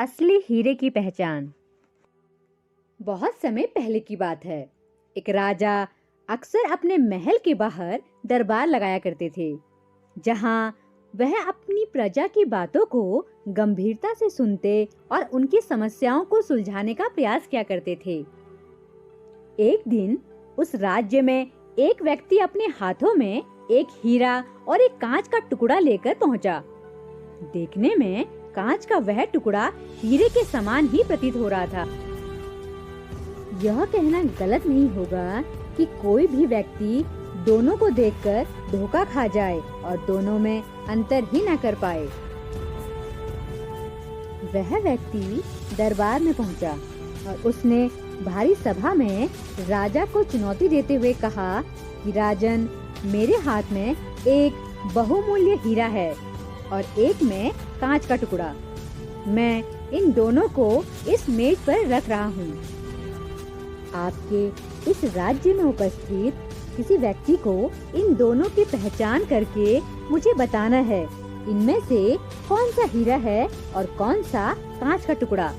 असली हीरे की पहचान। बहुत समय पहले की बात है। एक राजा अक्सर अपने महल के बाहर दरबार लगाया करते थे, जहां वह अपनी प्रजा की बातों को गंभीरता से सुनते और उनकी समस्याओं को सुलझाने का प्रयास किया करते थे। एक दिन उस राज्य में एक व्यक्ति अपने हाथों में एक हीरा और एक कांच का टुकड़ा लेकर पहुंचा। देखने में कांच का वह टुकड़ा हीरे के समान ही प्रतीत हो रहा था। यह कहना गलत नहीं होगा कि कोई भी व्यक्ति दोनों को देखकर धोखा खा जाए और दोनों में अंतर ही न कर पाए। वह व्यक्ति दरबार में पहुंचा और उसने भारी सभा में राजा को चुनौती देते हुए कहा कि राजन, मेरे हाथ में एक बहुमूल्य हीरा है और एक में कांच का टुकड़ा। मैं इन दोनों को इस मेज पर रख रहा हूँ। आपके इस राज्य में उपस्थित किसी व्यक्ति को इन दोनों की पहचान करके मुझे बताना है, इनमें से कौन सा हीरा है और कौन सा कांच का टुकड़ा।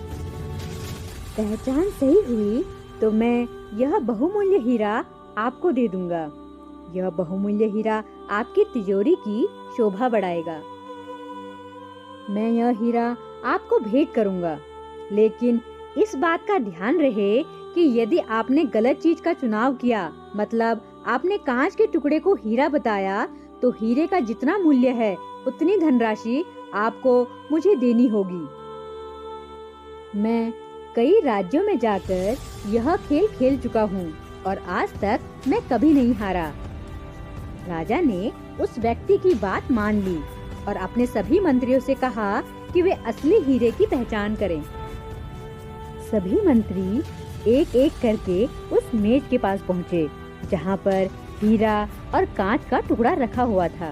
पहचान सही हुई तो मैं यह बहुमूल्य हीरा आपको दे दूंगा। यह बहुमूल्य हीरा आपकी तिजोरी की शोभा बढ़ाएगा। मैं यह हीरा आपको भेंट करूंगा, लेकिन इस बात का ध्यान रहे कि यदि आपने गलत चीज का चुनाव किया, मतलब आपने कांच के टुकड़े को हीरा बताया, तो हीरे का जितना मूल्य है उतनी धनराशि आपको मुझे देनी होगी। मैं कई राज्यों में जाकर यह खेल खेल चुका हूँ और आज तक मैं कभी नहीं हारा। राजा ने उस व्यक्ति की बात मान ली और अपने सभी मंत्रियों से कहा कि वे असली हीरे की पहचान करें। सभी मंत्री एक एक करके उस मेज के पास पहुँचे, जहाँ पर हीरा और कांच का टुकड़ा रखा हुआ था।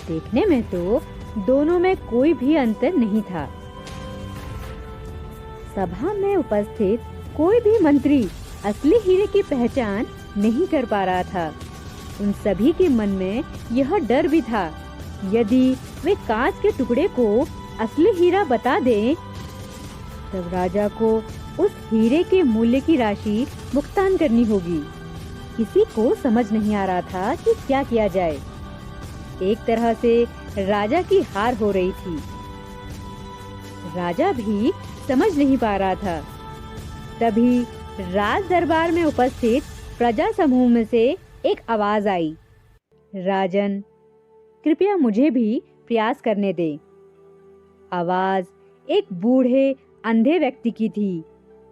देखने में तो दोनों में कोई भी अंतर नहीं था। सभा में उपस्थित कोई भी मंत्री असली हीरे की पहचान नहीं कर पा रहा था। उन सभी के मन में यह डर भी था, यदि वे कांच के टुकड़े को असली हीरा बता दें, तब राजा को उस हीरे के मूल्य की राशि भुगतान करनी होगी। किसी को समझ नहीं आ रहा था कि क्या किया जाए। एक तरह से राजा की हार हो रही थी। राजा भी समझ नहीं पा रहा था। तभी राज दरबार में उपस्थित प्रजा समूह में से एक आवाज आई, राजन, कृपया मुझे भी प्रयास करने दे। आवाज एक बूढ़े अंधे व्यक्ति की थी,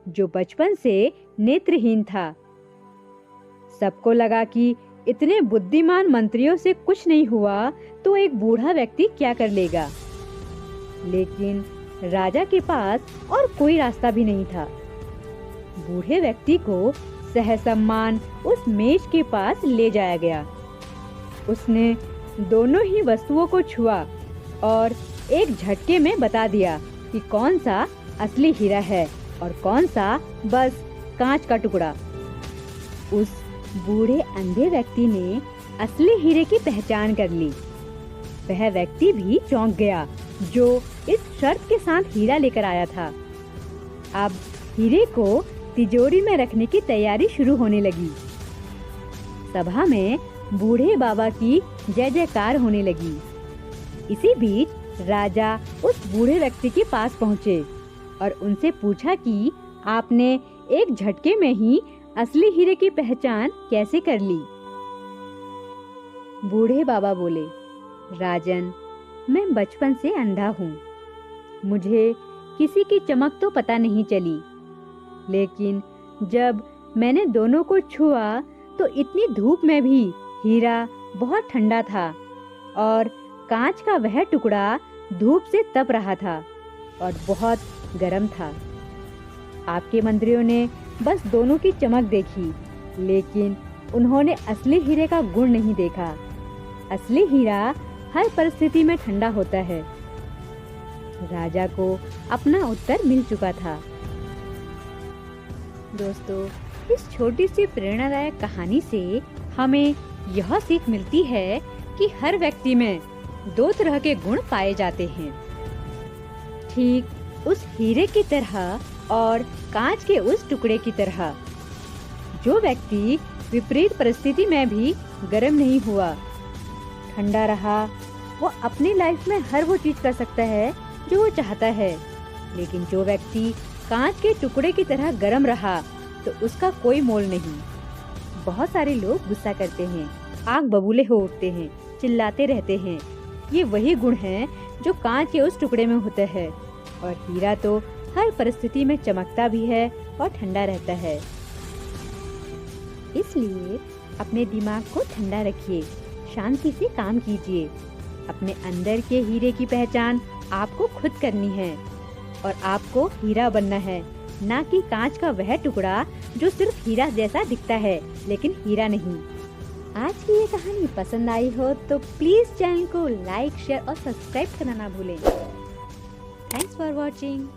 जो बचपन से नेत्रहीन था। सबको लगा कि इतने बुद्धिमान मंत्रियों से कुछ नहीं हुआ तो एक बूढ़ा व्यक्ति क्या कर लेगा। लेकिन राजा के पास और कोई रास्ता भी नहीं था। बूढ़े व्यक्ति को सहसम्मान उस मेज के पास ले जाया गया। उसने दोनों ही वस्तुओं को छुआ और एक झटके में बता दिया कि कौन सा असली हीरा है और कौन सा बस कांच का टुकड़ा। उस बूढ़े अंधे व्यक्ति ने असली हीरे की पहचान कर ली। वह व्यक्ति भी चौंक गया, जो इस शर्त के साथ हीरा लेकर आया था। अब हीरे को तिजोरी में रखने की तैयारी शुरू होने लगी। सभा में बूढ़े बाबा की जय जयकार होने लगी। इसी बीच राजा उस बूढ़े व्यक्ति के पास पहुँचे और उनसे पूछा कि आपने एक झटके में ही असली हीरे की पहचान कैसे कर ली। बूढ़े बाबा बोले, राजन, मैं बचपन से अंधा हूँ। मुझे किसी की चमक तो पता नहीं चली, लेकिन जब मैंने दोनों को छुआ तो इतनी धूप में भी हीरा बहुत ठंडा था और कांच का वह टुकड़ा धूप से तप रहा था और बहुत गर्म था। आपके मंत्रियों ने बस दोनों की चमक देखी, लेकिन उन्होंने असली हीरे का गुण नहीं देखा। असली हीरा हर परिस्थिति में ठंडा होता है। राजा को अपना उत्तर मिल चुका था। दोस्तों, इस छोटी सी प्रेरणादायक कहानी से हमें यह सीख मिलती है कि हर व्यक्ति में दो तरह के गुण पाए जाते हैं। ठीक उस हीरे की तरह और कांच के उस टुकड़े की तरह। जो व्यक्ति विपरीत परिस्थिति में भी गर्म नहीं हुआ, ठंडा रहा, वो अपनी लाइफ में हर वो चीज कर सकता है जो वो चाहता है। लेकिन जो व्यक्ति कांच के टुकड़े की तरह गर्म रहा तो उसका कोई मोल नहीं। बहुत सारे लोग गुस्सा करते हैं, आग बबूले हो उठते हैं, चिल्लाते रहते हैं। ये वही गुण हैं जो कांच के उस टुकड़े में होते हैं। और हीरा तो हर परिस्थिति में चमकता भी है और ठंडा रहता है। इसलिए अपने दिमाग को ठंडा रखिए, शांति से काम कीजिए। अपने अंदर के हीरे की पहचान आपको खुद करनी है और आपको हीरा बनना है, ना कि कांच का वह टुकड़ा जो सिर्फ हीरा जैसा दिखता है लेकिन हीरा नहीं। आज की ये कहानी पसंद आई हो तो प्लीज चैनल को लाइक, शेयर और सब्सक्राइब करना ना भूलें। Thanks for watching.